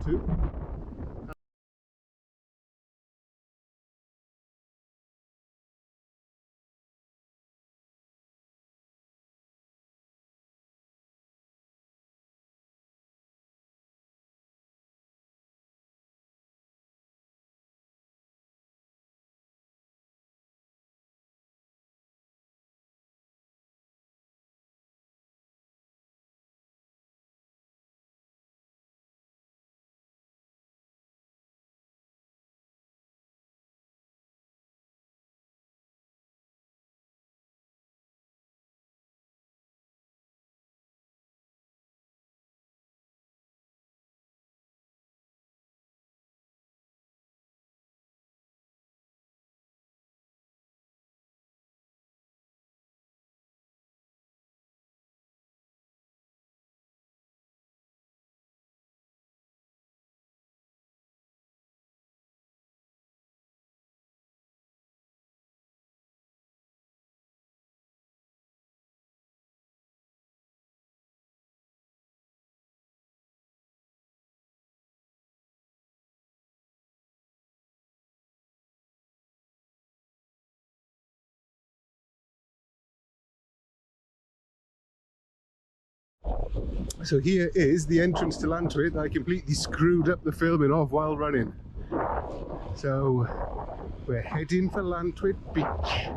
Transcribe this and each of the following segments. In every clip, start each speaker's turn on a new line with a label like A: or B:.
A: to. So here is the entrance to Llantwit. I completely screwed up the filming of while running. So we're heading for Llantwit Beach.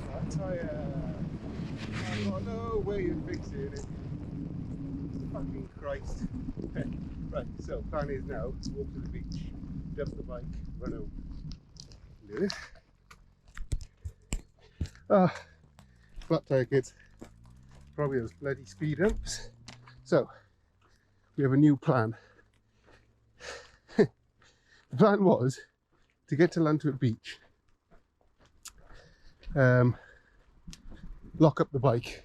A: Flat tyre. I've got no way of fixing it. Fucking Christ. Right, so plan is now to walk to the beach, dump the bike, run home. Do this. Ah, flat tyre kids. Probably those bloody speed humps. So, we have a new plan. The plan was to get to Llantwit Beach, lock up the bike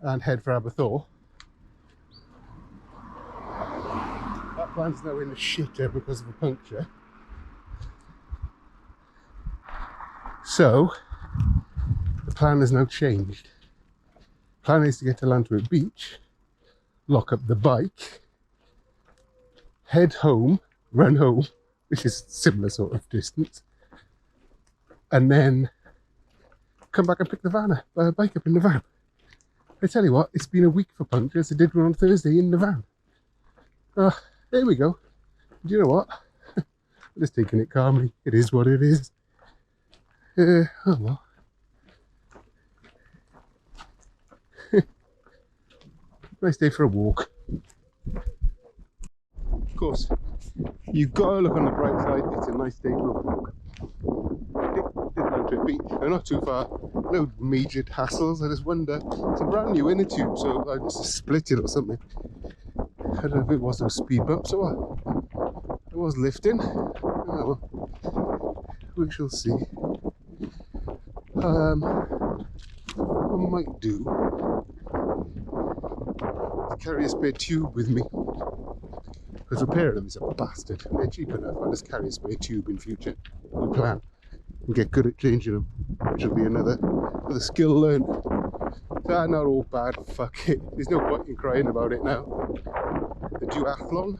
A: and head for Aberthaw. That plan's now in the shitter because of a puncture. So, the plan has now changed. The plan is to get to Llantwit Beach, lock up the bike, head home, run home, which is similar sort of distance, and then come back and pick the bike up in the van. I tell you what, it's been a week for punctures. I did one on Thursday in the van. There we go. Do you know what? I'm just taking it calmly. It is what it is. Oh well. Nice day for a walk. Of course, you've got to look on the bright side. It's a nice day for a walk. Did Llantwit Beach. They're not too far. No major hassles. I just wonder. It's a brand new inner tube, so I must have split it or something. I don't know if it was those speed bumps or what. It was lifting. Oh well. We shall see. What I might do is carry a spare tube with me. Because repair of them is a bastard. They're cheap enough. I'll just carry a spare tube in future. We plan. And get good at changing them. Which will be another skill learned. They're not all bad. Fuck it. There's no point in crying about it now. The duathlon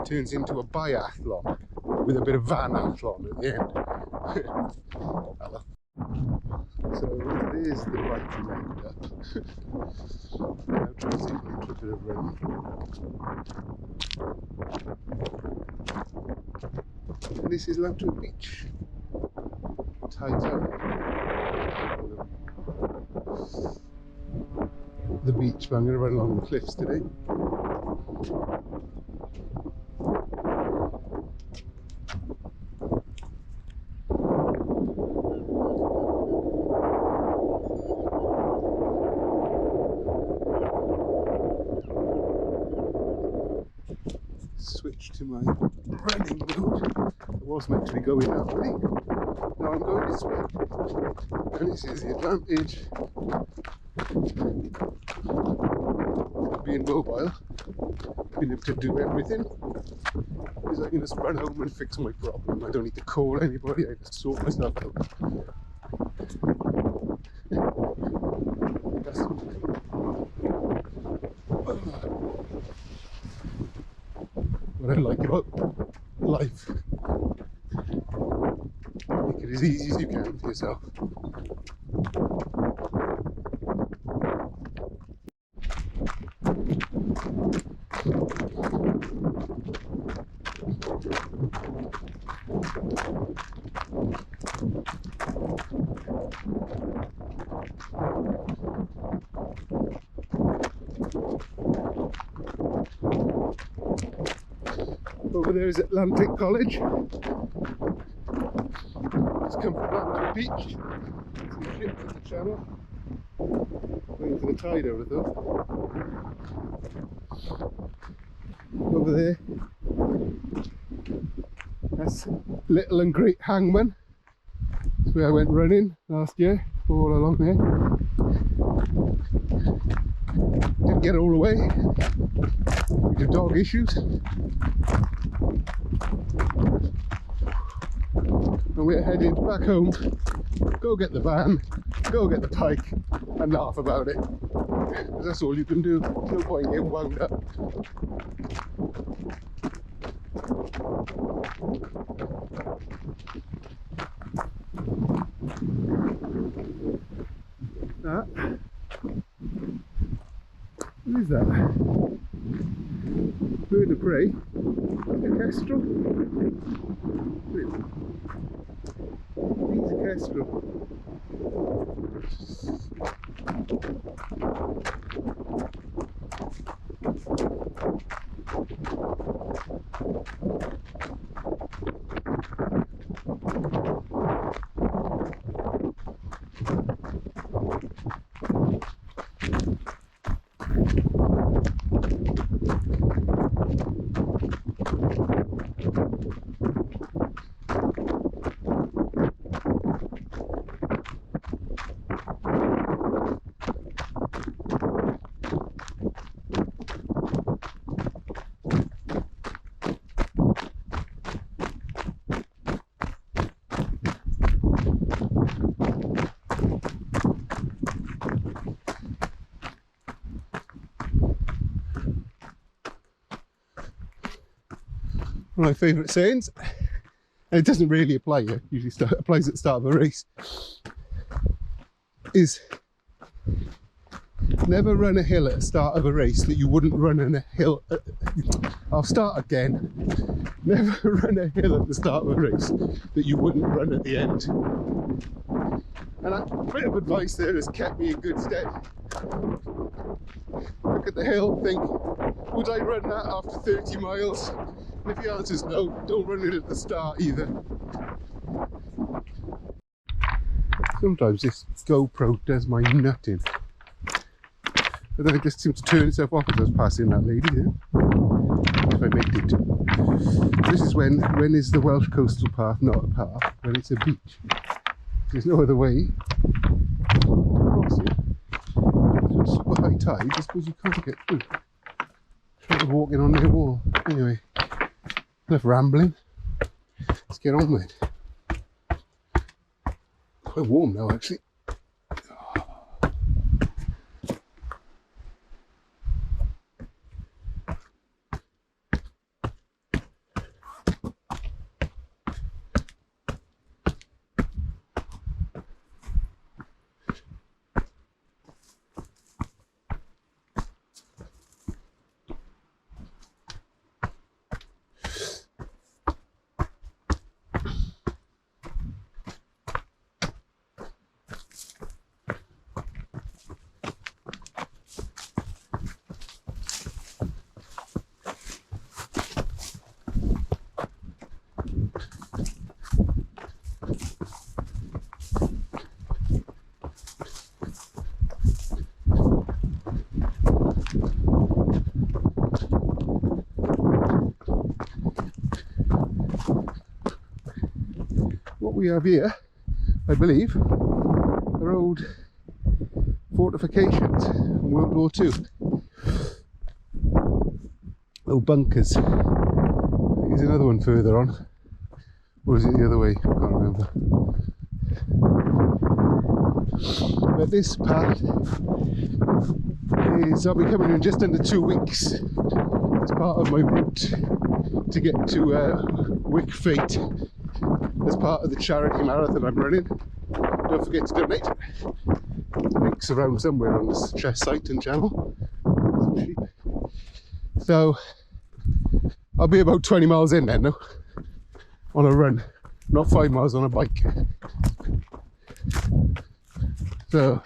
A: turns into a biathlon with a bit of vanathlon at the end. Hello. So there's the bike lined up. Now transition into a bit of running. And this is Llantwit Beach. Tides up. The beach, but I'm going to run along the cliffs today. Switch to my running mode. I was meant to be going that way. Now I'm going this way. And this is the advantage of being mobile, being able to do everything, is I can just run home and fix my problem. I don't need to call anybody, I just sort myself out. That's what I like about life. Make it as easy as you can for yourself. Over there is Atlantic College. Just come from Llantwit Beach. Some ships in the channel. Waiting for the tide over there. Over there, that's Little and Great Hangman. That's where I went running last year, all along there. Didn't get all the way due to dog issues. And we're headed back home, go get the van, go get the bike and laugh about it. Because that's all you can do. There's no point getting wound up. What is that? Bird of prey? A kestrel? He's a kestrel. One of my favourite sayings, and it doesn't really apply here, usually applies at the start of a race, is never run a hill at the start of a race that you wouldn't run in a hill. I'll start again. Never run a hill at the start of a race that you wouldn't run at the end. And a bit of advice there has kept me in good stead. Look at the hill, think, would I run that after 30 miles? And if the answer is no, don't run it at the start either. Sometimes this GoPro does my nutting. But then it just seems to turn itself off as I was passing that lady there. If I made it. This is when is the Welsh coastal path not a path? When it's a beach. There's no other way to cross it. So it's super high tide, I suppose you can't get through. Sort of walking on their wall. Anyway, enough rambling. Let's get on with it. Quite warm now, actually. What we have here, I believe, are old fortifications from World War II. Little bunkers. There's another one further on. Or is it the other way? I can't remember. But this path is, I'll be coming in just under 2 weeks as part of my route to get to Wick Fate as part of the charity marathon I'm running. Don't forget to donate. Links around somewhere on this site and channel. Some sheep. So I'll be about 20 miles in then, no? On a run, not 5 miles on a bike. So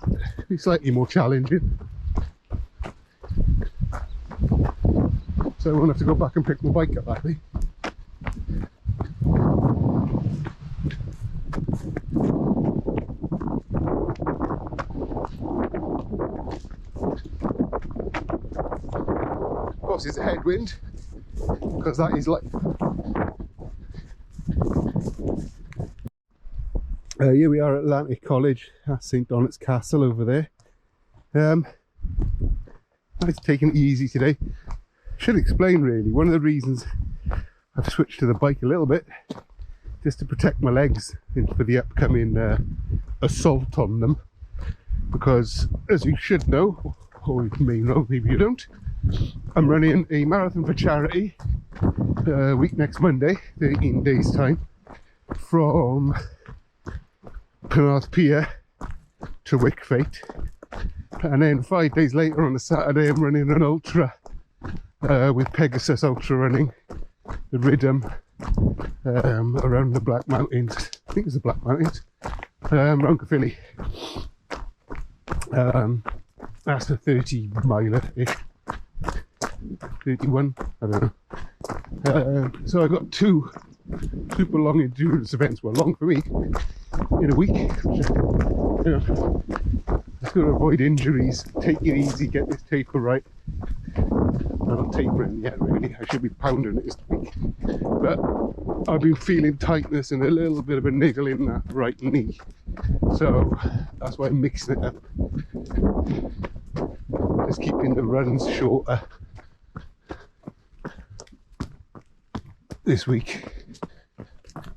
A: it'll be slightly more challenging. So I won't have to go back and pick my bike up that day. Of course it's a headwind, because that is life. Here we are at Llantwit College, that's St Donat's Castle over there. Nice taking it easy today. Should explain really, one of the reasons I've switched to the bike a little bit, just to protect my legs for the upcoming assault on them. Because as you should know, or you may know, maybe you don't, I'm running a marathon for charity week next Monday, 13 days time, from Penarth Pier to Wick Fate, and then 5 days later on a Saturday I'm running an ultra with Pegasus Ultra Running, the Rhythm, around the Black Mountains. I think it's the Black Mountains, round Caerphilly. That's a 30 miler-ish, 31, I don't know. So I got 2 super long endurance events, well, long for me, in a week. You know, just got to avoid injuries, take it easy, get this taper right. I'm not tapering yet, really. I should be pounding it this week. But I've been feeling tightness and a little bit of a niggle in that right knee. So that's why I'm mixing it up. Just keeping the runs shorter this week.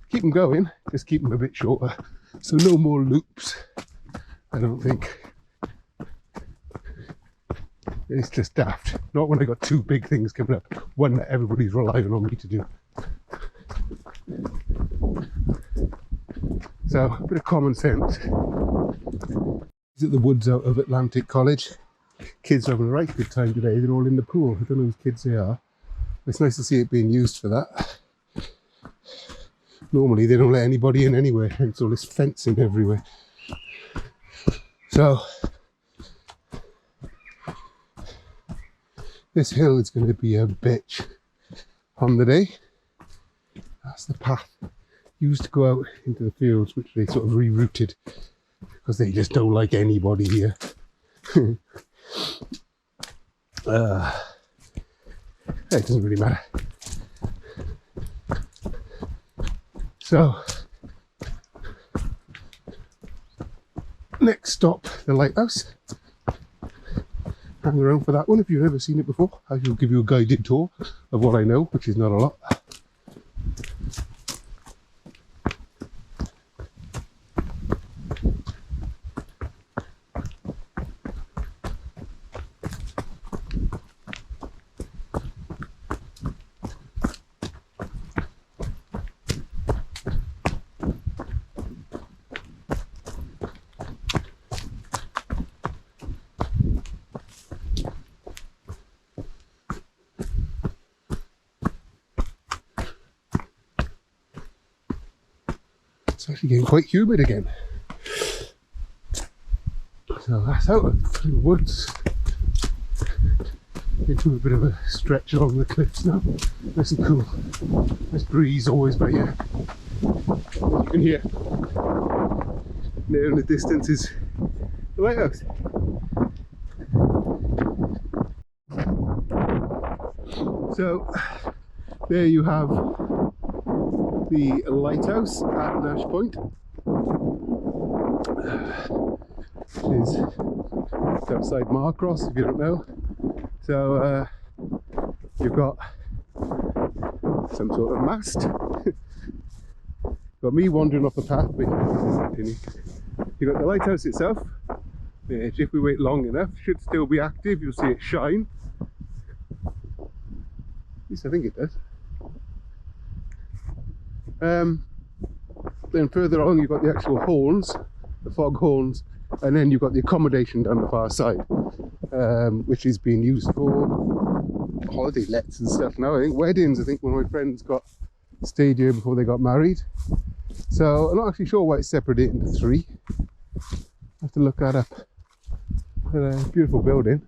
A: Keep them going, just keep them a bit shorter. So no more loops, I don't think. It's just daft. Not when I got 2 big things coming up. One that everybody's relying on me to do. So, a bit of common sense. These are the woods out of Llantwit College. Kids are having a right good time today. They're all in the pool. I don't know whose kids they are. It's nice to see it being used for that. Normally they don't let anybody in anywhere, hence all this fencing everywhere. So, this hill is going to be a bitch on the day. That's the path used to go out into the fields, which they sort of rerouted because they just don't like anybody here. It doesn't really matter. So, next stop, the lighthouse. Hang around for that one if you've never seen it before. I will give you a guided tour of what I know, which is not a lot. It's actually getting quite humid again. So that's out through the woods into a bit of a stretch along the cliffs now. Nice and cool. Nice breeze always by here. As you can hear, there in the distance is the lighthouse. So there you have the lighthouse at Nash Point. Which is outside Marcross, if you don't know. So you've got some sort of mast. Got me wandering off the path, but you've got the lighthouse itself, which if we wait long enough should still be active. You'll see it shine. At least I think it does. Then further along you've got the actual horns, the fog horns, and then you've got the accommodation down the far side, which is being used for holiday lets and stuff now. I think weddings. I think one of my friends stayed here before they got married. So I'm not actually sure why it's separated into 3. I have to look that up. But a beautiful building.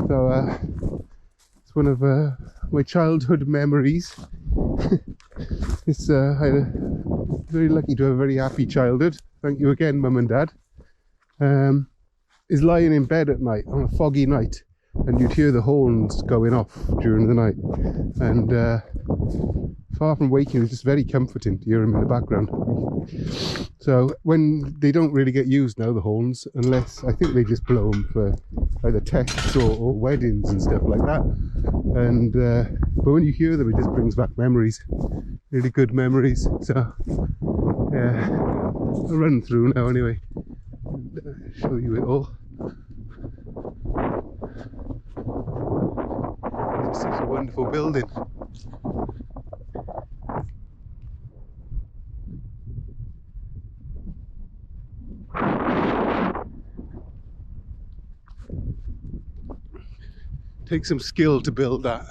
A: So it's one of my childhood memories. I'm very lucky to have a very happy childhood. Thank you again, Mum and Dad. Is lying in bed at night on a foggy night, and you'd hear the horns going off during the night. And far from waking, it was just very comforting to hear them in the background. So when they don't really get used now, the horns, unless I think they just blow them for either tests or weddings and stuff like that. And but when you hear them, it just brings back memories, really good memories. So yeah, I'll run through now anyway, and, show you it all. It's such a wonderful building. Takes some skill to build that.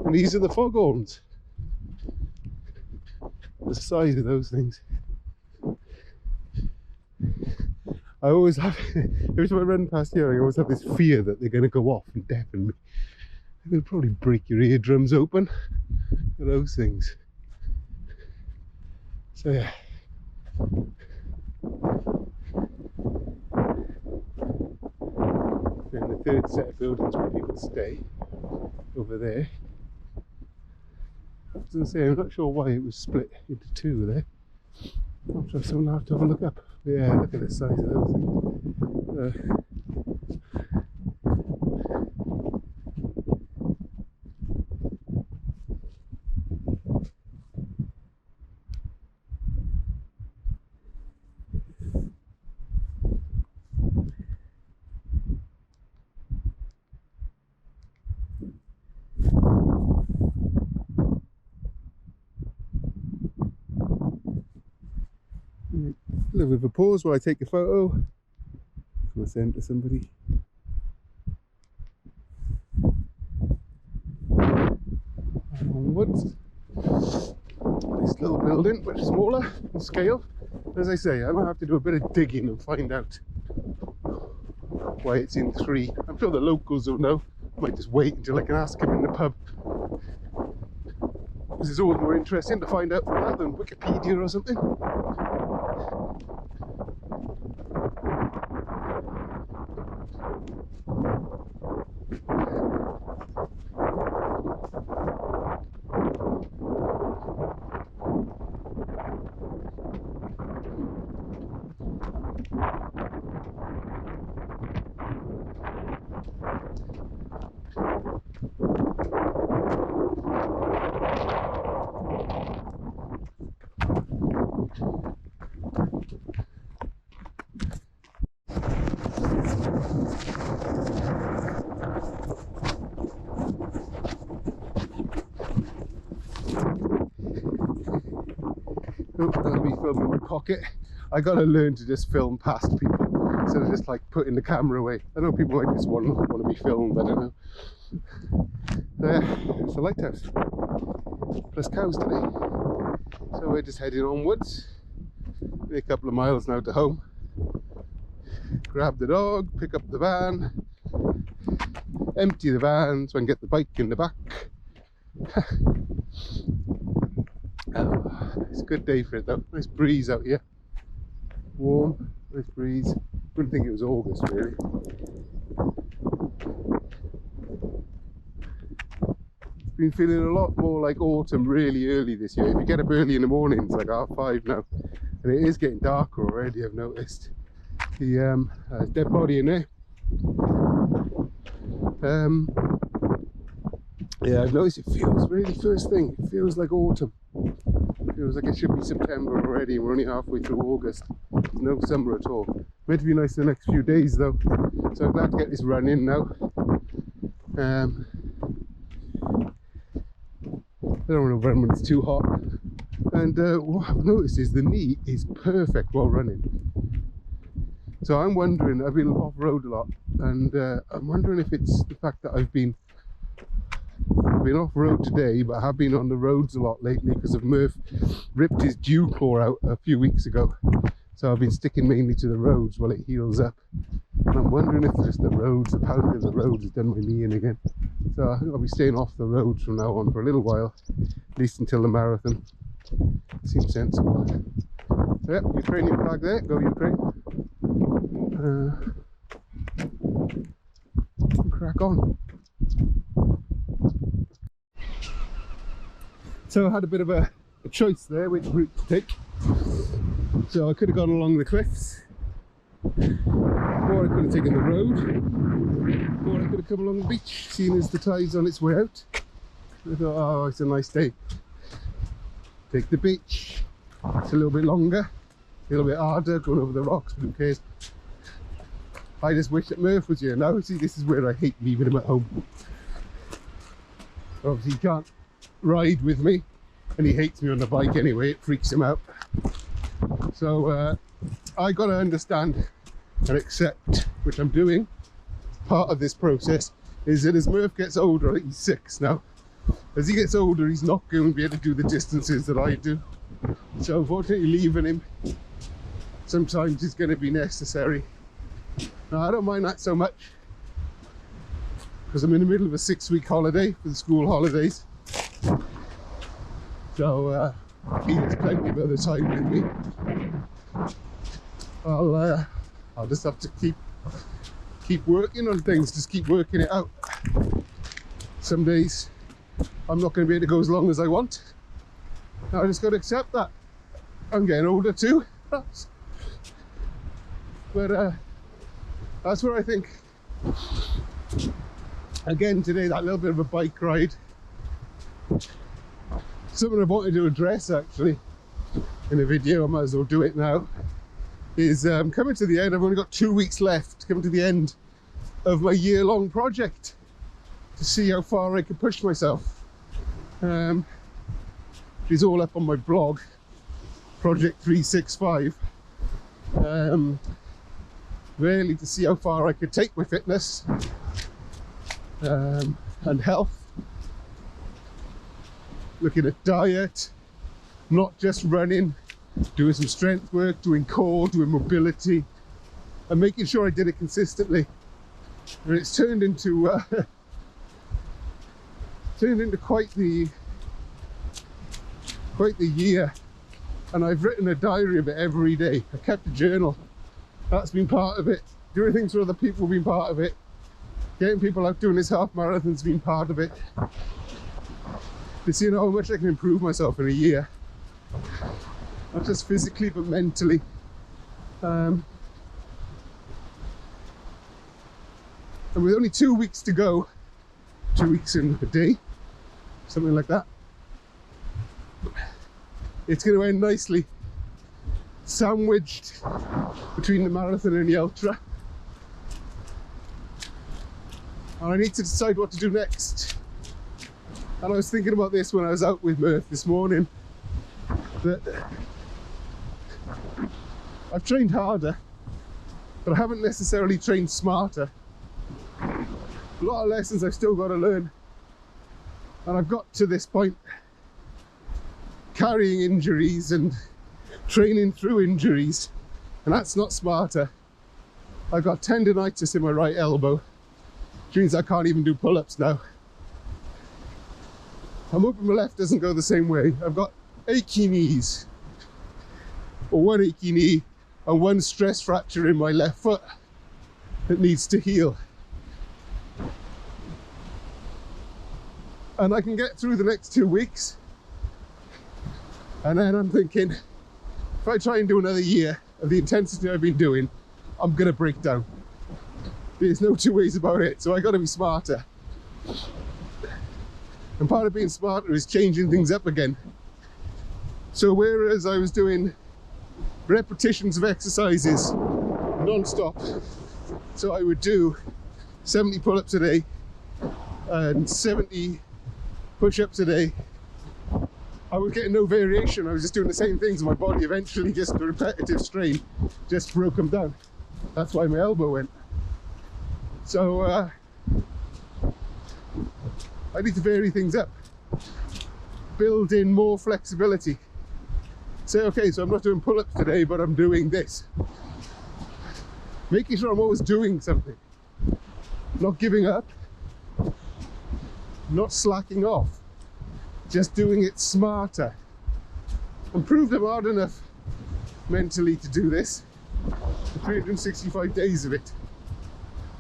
A: And these are the foghorns. The size of those things. I always have, every time I run past here, I always have this fear that they're going to go off and deafen me. They're going to probably break your eardrums open. Those things. So yeah. And the third set of buildings where people stay, over there. I was going to say, I'm not sure why it was split into two there. I'm sure someone will have to have a look up. But yeah, look at the size of those things. A little bit of a pause while I take a photo. I'm going to send it to somebody. Onwards. This little building, much smaller in scale. As I say, I might have to do a bit of digging and find out why it's in 3. I'm sure the locals will know. I might just wait until I can ask him in the pub. Because it's always more interesting to find out from that than Wikipedia or something. Oh, that'll be filming my pocket. I gotta learn to just film past people instead of just like putting the camera away. I know people might just want to be filmed, I don't know. It's a lighthouse. Plus cows today. So we're just heading onwards. A couple of miles now to home. Grab the dog, pick up the van, empty the van so I can get the bike in the back. It's a good day for it though. Nice breeze out here. Warm, nice breeze. Wouldn't think it was August really. Been feeling a lot more like autumn really early this year. If you get up early in the morning, it's like 5:30 now, and it is getting darker already. I've noticed. The there's a dead body in there. Yeah, I've noticed it feels really first thing. It feels like autumn. It feels like it should be September already, and we're only halfway through August. There's no summer at all. Meant to be nice the next few days though, so I'm glad to get this run in now. I don't want to run when it's too hot. And what I've noticed is the knee is perfect while running. So I'm wondering, I've been off-road a lot, and I'm wondering if it's the fact that I've been off-road today, but I have been on the roads a lot lately because of Murph ripped his dew claw out a few weeks ago. So I've been sticking mainly to the roads while it heals up. And I'm wondering if just the roads, the pounding of the roads has done my knee in again. So I think I'll be staying off the roads from now on for a little while, at least until the marathon. Seems sensible. So yeah, Ukrainian flag there, go Ukraine. Crack on. So I had a bit of a choice there which route to take. So I could have gone along the cliffs, or I could have taken the road, or I could have come along the beach, seeing as the tide's on its way out. I thought, oh, it's a nice day. Take the beach. It's a little bit longer, a little bit harder, going over the rocks, but who cares? I just wish that Murph was here now. See, this is where I hate leaving him at home. Obviously he can't ride with me, and he hates me on the bike anyway. It freaks him out. So I got to understand and accept, which I'm doing, part of this process, is that as Murph gets older, I think he's 6 now, as he gets older, he's not going to be able to do the distances that I do. So unfortunately, leaving him sometimes is going to be necessary. Now, I don't mind that so much because I'm in the middle of a 6-week holiday for the school holidays. So he has plenty of other time with me. I'll just have to keep working on things, just keep working it out. Some days I'm not going to be able to go as long as I want. I just got to accept that. I'm getting older too. But that's where I think, again today, that little bit of a bike ride, something I wanted to address actually in a video, I might as well do it now, is coming to the end. I've only got 2 weeks left, coming to the end of my year-long project to see how far I can push myself. It's all up on my blog, Project 365. Really to see how far I could take my fitness and health. Looking at diet, not just running, doing some strength work, doing core, doing mobility, and making sure I did it consistently. And it's turned into quite the year. And I've written a diary of it every day. I kept a journal. That's been part of it. Doing things for other people has been part of it. Getting people out doing this half marathon's been part of it. To see how much I can improve myself in a year. Not just physically, but mentally. And with only 2 weeks to go, 2 weeks in a day, something like that, it's going to end nicely, sandwiched between the marathon and the ultra. And I need to decide what to do next. And I was thinking about this when I was out with Murph this morning, that I've trained harder, but I haven't necessarily trained smarter. A lot of lessons I've still got to learn. And I've got to this point carrying injuries and training through injuries, and that's not smarter. I've got tendonitis in my right elbow, which means I can't even do pull-ups now. I'm hoping my left doesn't go the same way. I've got achy knees, or one achy knee, and one stress fracture in my left foot that needs to heal. And I can get through the next 2 weeks. And then I'm thinking, if I try and do another year of the intensity I've been doing, I'm gonna break down. There's no two ways about it, so I gotta be smarter. And part of being smarter is changing things up again. So whereas I was doing repetitions of exercises non-stop, so I would do 70 pull-ups a day and 70 push-ups a day, I was getting no variation. I was just doing the same things, and my body eventually, just the repetitive strain, just broke them down. That's why my elbow went. So I need to vary things up, build in more flexibility. Say, okay, so I'm not doing pull-ups today, but I'm doing this. Making sure I'm always doing something, not giving up, not slacking off. Just doing it smarter. I'm proved I'm hard enough mentally to do this for 365 days of it.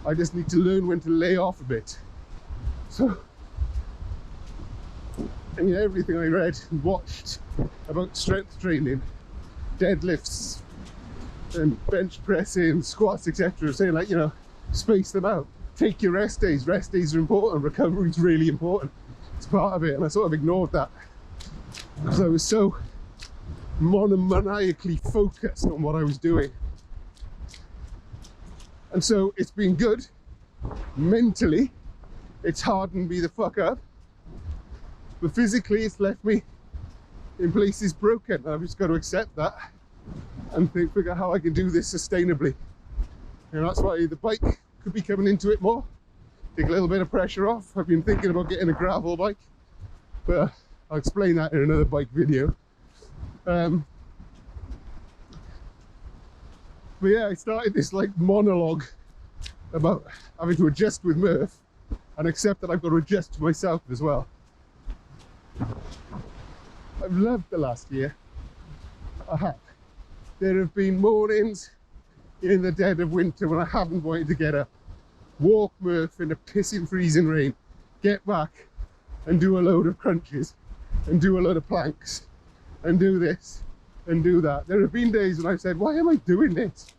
A: I just need to learn when to lay off a bit. So, I mean, everything I read and watched about strength training, deadlifts and bench pressing, squats, etc., saying, like, you know, space them out. Take your rest days. Rest days are important. Recovery is really important. It's part of it, and I sort of ignored that because I was so monomaniacally focused on what I was doing. And so it's been good. Mentally, it's hardened me the fuck up, but physically it's left me in places broken. I've just got to accept that and figure out how I can do this sustainably. And that's why the bike could be coming into it more. Take a little bit of pressure off. I've been thinking about getting a gravel bike, but I'll explain that in another bike video. But yeah, I started this like monologue about having to adjust with Murph and accept that I've got to adjust to myself as well. I've loved the last year. I have. There have been mornings in the dead of winter when I haven't wanted to get up, walk Murph in the pissing freezing rain, get back and do a load of crunches and do a load of planks and do this and do that. There have been days when I've said, why am I doing this?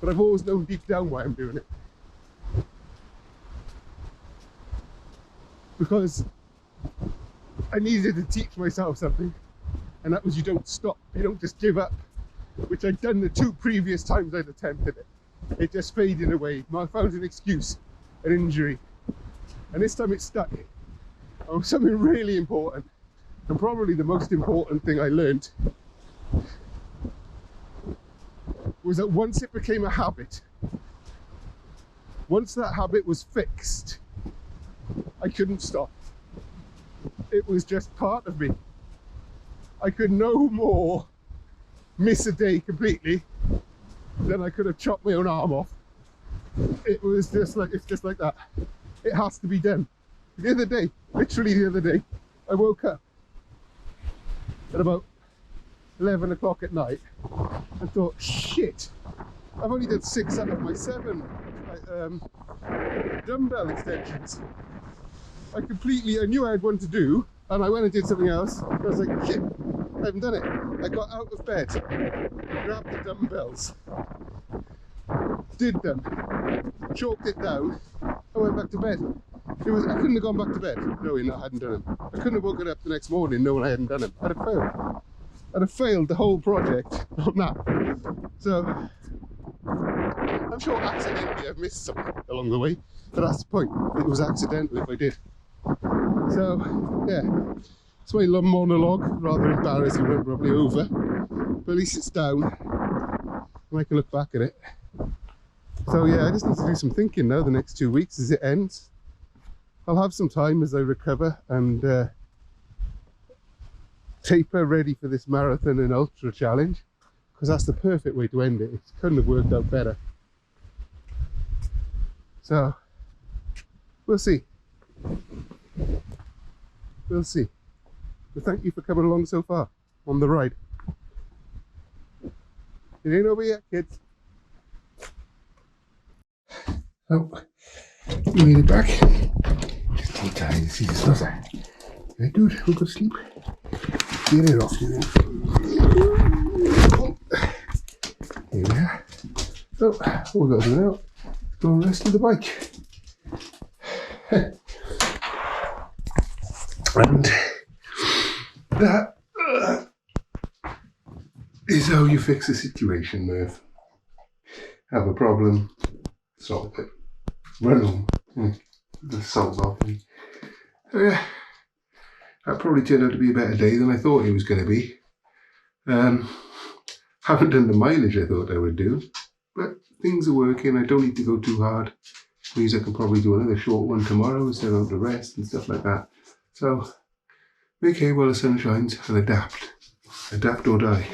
A: But I've always known deep down why I'm doing it. Because I needed to teach myself something, and that was you don't stop, you don't just give up, which I'd done the 2 previous times I'd attempted it. It just faded away. I found an excuse, an injury, and this time it stuck. Oh, something really important, and probably the most important thing I learned was that once it became a habit, once that habit was fixed, I couldn't stop. It was just part of me. I could no more miss a day completely than I could have chopped my own arm off. It was just like, it's just like that. It has to be done. The other day, literally the other day, I woke up at about 11 o'clock at night and thought, shit, I've only done 6 out of my 7 dumbbell extensions. I knew I had one to do, and I went and did something else. I was like, shit, I haven't done it. I got out of bed, grabbed the dumbbells, did them, chalked it down, and went back to bed. I couldn't have gone back to bed knowing that I hadn't done them. I couldn't have woken up the next morning knowing I hadn't done them. I'd have failed. I'd have failed the whole project on that. So, I'm sure accidentally I've missed something along the way, but that's the point. It was accidental if I did. So, yeah, it's my little monologue, rather embarrassing and probably over, but at least it's down and I can look back at it. So yeah, I just need to do some thinking now the next 2 weeks as it ends. I'll have some time as I recover and taper ready for this marathon and ultra challenge, because that's the perfect way to end it. It couldn't have worked out better. So, we'll see. We'll see. But thank you for coming along so far on the ride. It ain't over yet, kids. Oh, we made it back. Just take time to see the snuffer. Very good, we'll go to sleep. Get it off you then. Here we are. So, all we've got to do now is go and rescue the bike. And that is how you fix a situation, Murph. Have a problem, solve it. Run home, the salt's off. So yeah, that probably turned out to be a better day than I thought it was going to be. Haven't done the mileage I thought I would do, but things are working. I don't need to go too hard. Means I can probably do another short one tomorrow instead of the rest and stuff like that. So, make hay while the sun shines and adapt. Adapt or die.